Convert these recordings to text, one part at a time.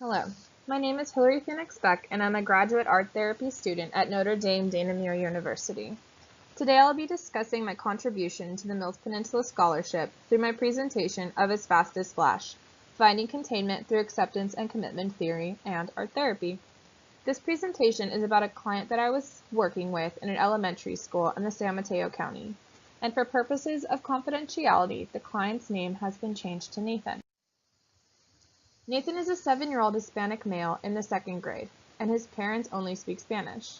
Hello, my name is Hilary Phoenix-Beck, and I'm a graduate art therapy student at Notre Dame Dana-Mere University. Today I'll be discussing my contribution to the Mills Peninsula Scholarship through my presentation of As Fast as Flash, Finding Containment Through Acceptance and Commitment Theory and Art Therapy. This presentation is about a client that I was working with in an elementary school in the San Mateo County, and for purposes of confidentiality, the client's name has been changed to Nathan. Nathan is a 7-year-old Hispanic male in the 2nd grade, and his parents only speak Spanish.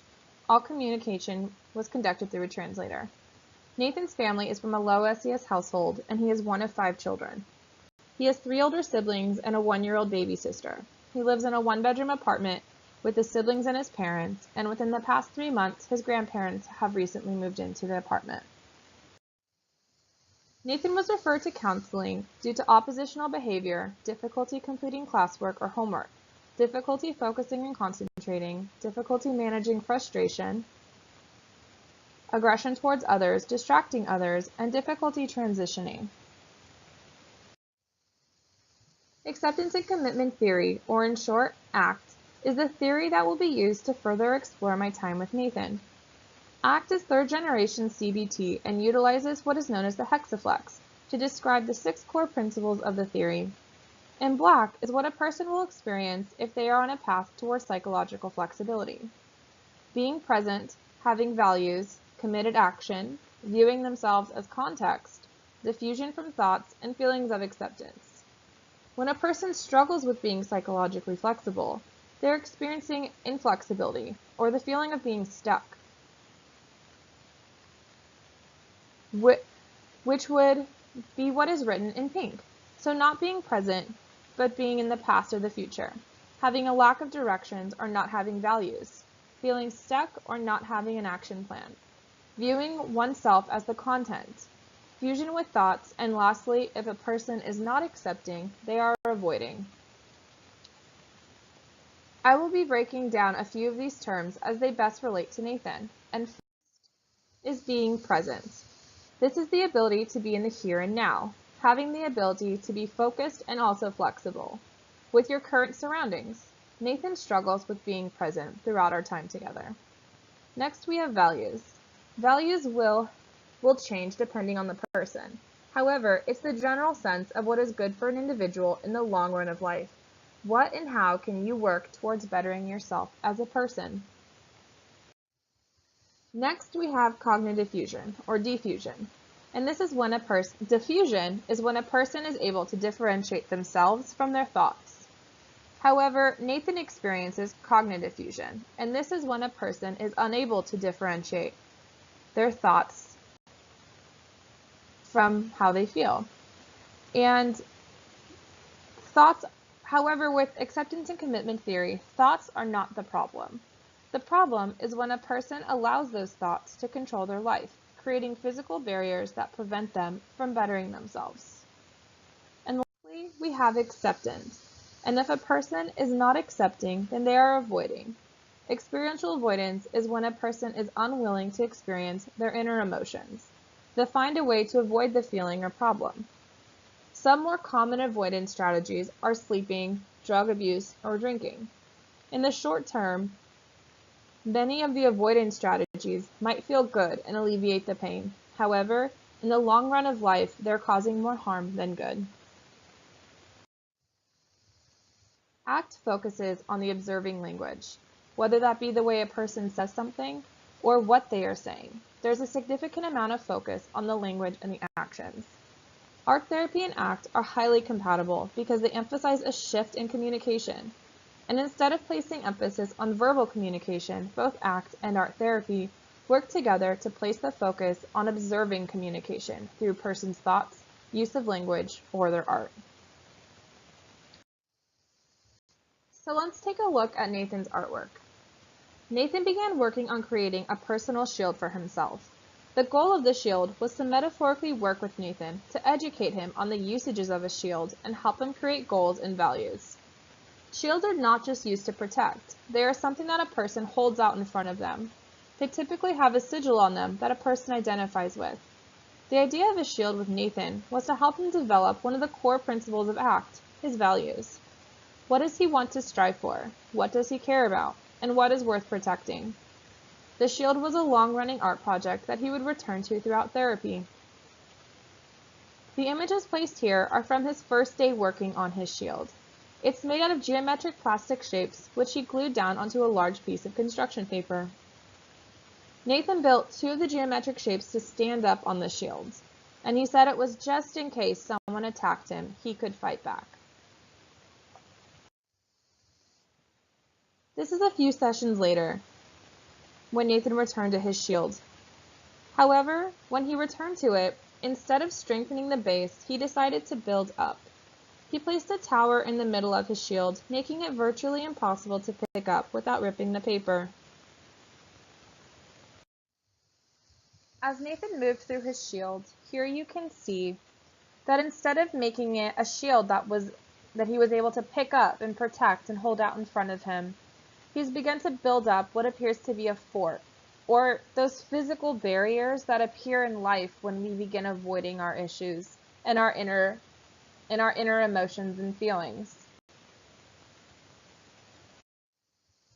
All communication was conducted through a translator. Nathan's family is from a low SES household, and he is one of 5 children. He has 3 older siblings and a 1-year-old baby sister. He lives in a 1-bedroom apartment with his siblings and his parents, and within the past 3 months, his grandparents have recently moved into the apartment. Nathan was referred to counseling due to oppositional behavior, difficulty completing classwork or homework, difficulty focusing and concentrating, difficulty managing frustration, aggression towards others, distracting others, and difficulty transitioning. Acceptance and commitment theory, or in short, ACT, is the theory that will be used to further explore my time with Nathan. ACT is 3rd generation CBT and utilizes what is known as the hexaflex to describe the 6 core principles of the theory. In black is what a person will experience if they are on a path towards psychological flexibility. Being present, having values, committed action, viewing themselves as context, diffusion from thoughts, and feelings of acceptance. When a person struggles with being psychologically flexible, they're experiencing inflexibility, or the feeling of being stuck, which would be what is written in pink. So not being present, but being in the past or the future. Having a lack of directions or not having values. Feeling stuck or not having an action plan. Viewing oneself as the content. Fusion with thoughts, and lastly, if a person is not accepting, they are avoiding. I will be breaking down a few of these terms as they best relate to Nathan, and first is being present. This is the ability to be in the here and now, having the ability to be focused and also flexible with your current surroundings. Nathan struggles with being present throughout our time together. Next, we have values. Values will change depending on the person. However, it's the general sense of what is good for an individual in the long run of life. What and how can you work towards bettering yourself as a person? Next, we have cognitive fusion, or diffusion. And this is when diffusion is when a person is able to differentiate themselves from their thoughts. However, Nathan experiences cognitive fusion, and this is when a person is unable to differentiate their thoughts from how they feel. And however, with acceptance and commitment theory, thoughts are not the problem. The problem is when a person allows those thoughts to control their life, creating physical barriers that prevent them from bettering themselves. And lastly, we have acceptance. And if a person is not accepting, then they are avoiding. Experiential avoidance is when a person is unwilling to experience their inner emotions. They find a way to avoid the feeling or problem. Some more common avoidance strategies are sleeping, drug abuse, or drinking. In the short term, many of the avoidance strategies might feel good and alleviate the pain. However, in the long run of life, they're causing more harm than good. ACT focuses on the observing language, whether that be the way a person says something or what they are saying. There's a significant amount of focus on the language and the actions. Art therapy and ACT are highly compatible because they emphasize a shift in communication. And instead of placing emphasis on verbal communication, both ACT and art therapy work together to place the focus on observing communication through a person's thoughts, use of language, or their art. So let's take a look at Nathan's artwork. Nathan began working on creating a personal shield for himself. The goal of the shield was to metaphorically work with Nathan to educate him on the usages of a shield and help him create goals and values. Shields are not just used to protect. They are something that a person holds out in front of them. They typically have a sigil on them that a person identifies with. The idea of a shield with Nathan was to help him develop one of the core principles of ACT, his values. What does he want to strive for? What does he care about? And what is worth protecting? The shield was a long-running art project that he would return to throughout therapy. The images placed here are from his first day working on his shield. It's made out of geometric plastic shapes, which he glued down onto a large piece of construction paper. Nathan built 2 of the geometric shapes to stand up on the shield, and he said it was just in case someone attacked him, he could fight back. This is a few sessions later, when Nathan returned to his shield. However, when he returned to it, instead of strengthening the base, he decided to build up. He placed a tower in the middle of his shield, making it virtually impossible to pick up without ripping the paper. As Nathan moved through his shield, here you can see that instead of making it a shield that he was able to pick up and protect and hold out in front of him, he's begun to build up what appears to be a fort, or those physical barriers that appear in life when we begin avoiding our issues and our inner emotions and feelings.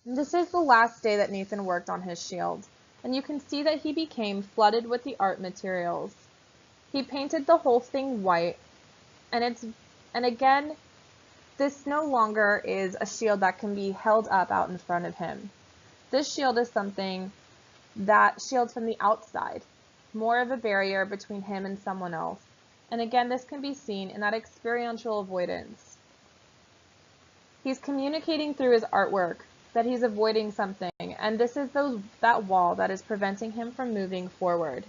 This is the last day that Nathan worked on his shield, and you can see that he became flooded with the art materials. He painted the whole thing white, and again, this no longer is a shield that can be held up out in front of him. This shield is something that shields from the outside, more of a barrier between him and someone else. And again, this can be seen in that experiential avoidance. He's communicating through his artwork that he's avoiding something, and this is that wall that is preventing him from moving forward.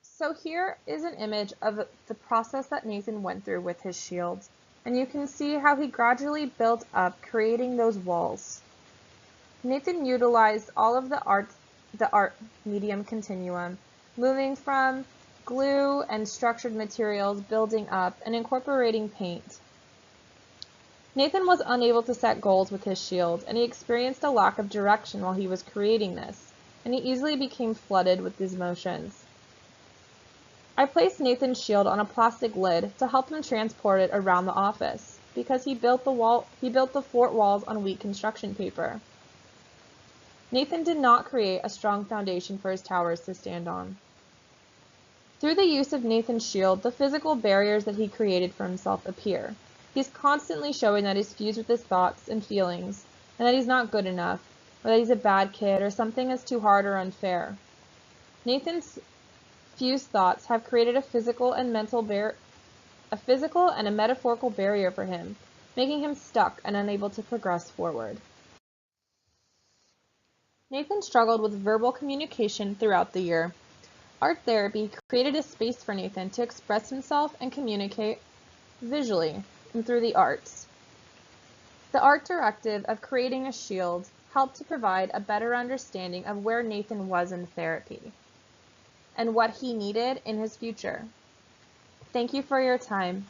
So here is an image of the process that Nathan went through with his shield, and you can see how he gradually built up, creating those walls. Nathan utilized all of the art medium continuum, moving from glue and structured materials, building up, and incorporating paint. Nathan was unable to set goals with his shield, and he experienced a lack of direction while he was creating this, and he easily became flooded with these emotions. I placed Nathan's shield on a plastic lid to help him transport it around the office, because he built the fort walls on weak construction paper. Nathan did not create a strong foundation for his towers to stand on. Through the use of Nathan's shield, the physical barriers that he created for himself appear. He's constantly showing that he's fused with his thoughts and feelings, and that he's not good enough, or that he's a bad kid, or something is too hard or unfair. Nathan's fused thoughts have created a physical and a metaphorical barrier for him, making him stuck and unable to progress forward. Nathan struggled with verbal communication throughout the year. Art therapy created a space for Nathan to express himself and communicate visually and through the arts. The art directive of creating a shield helped to provide a better understanding of where Nathan was in therapy and what he needed in his future. Thank you for your time.